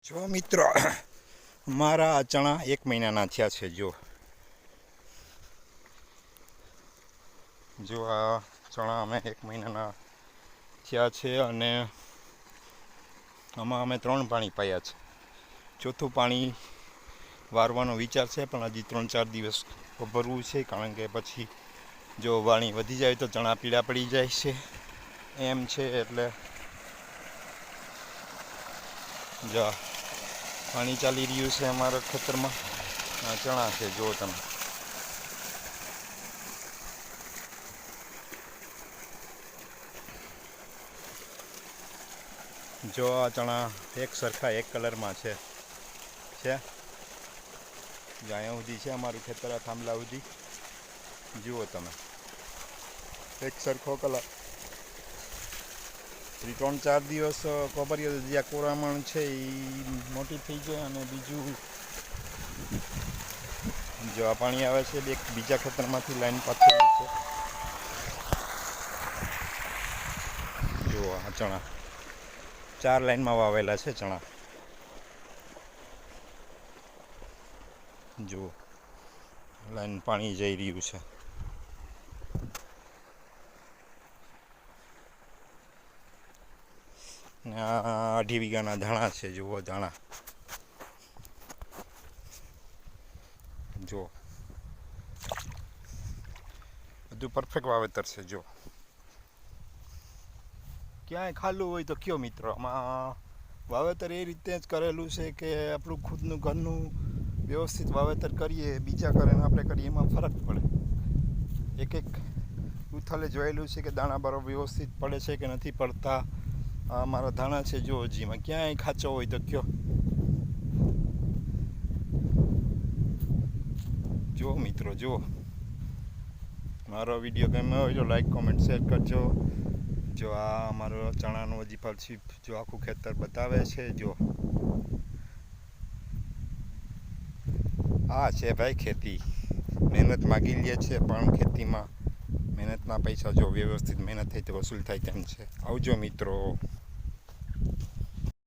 જો મિત્રો, મારા ચણા 1 મહિનાના થયા છે. જો આ ચણા અમે 1 મહિનાના થયા છે અને આમાં અમે 3 પાણી પાયા છે. ચોથું પાણી વારવાનો વિચાર છે, પણ હજી 3-4 દિવસ ભરવું છે, કારણ કે પછી જો પાણી વધી જાય તો ચણા પીળા પડી જાય છે એમ છે. એટલે જો પાણી ચાલી રહ્યું છે અમારા ખેતરમાં. આ ચણા છે, જો તમે. જો આ ચણા એક સરખા એક કલરમાં છે. અહીંયા સુધી છે અમારું ખેતર, આ થાંભલા સુધી જુઓ તમે, એક સરખો કલર. 3-4 દિવસ કોપરીઓ જ્યાં કોરામણ છે એ મોટી થઈ જાય. અને બીજું જો આ પાણી આવે છે એક બીજા ખેતરમાંથી લાઈન પાથરેલી છે. જુઓ આ ચણા 4 લાઈનમાં વાવેલા છે ચણા. જુઓ લાઈન પાણી જઈ રહ્યું છે. ને આ 2.5 વીઘાના ધાણા છે. જુઓ ધાણા, જો બધું પરફેક્ટ વાવેતર છે. જો ક્યાંય ખાલું હોય તો કયો મિત્રો. આમાં વાવેતર એ રીતે જ કરેલું છે કે આપણું ખુદનું ઘરનું વ્યવસ્થિત વાવેતર કરીએ, બીજા કરે ને આપણે કરીએ, એમાં ફરક પડે. એક ઉથલે જોયેલું છે કે દાણા બરાબર વ્યવસ્થિત પડે છે કે નથી પડતા. આ મારા ધાણા છે. જો હજીમાં ક્યાંય ખાચો હોય તો કયો. જો મિત્રો, જો મારો વિડીયો ગમ્યો હોય તો લાઈક, કોમેન્ટ, શેર કરજો. જો આ અમારો ચણાનું હજી પછી જો આખું ખેતર બતાવે છે. જો આ છે ભાઈ ખેતી. મહેનત માગી લે છે, પણ ખેતીમાં મહેનતના પૈસા જો વ્યવસ્થિત મહેનત થાય તો વસૂલ થાય તેમ છે. આવજો મિત્રો.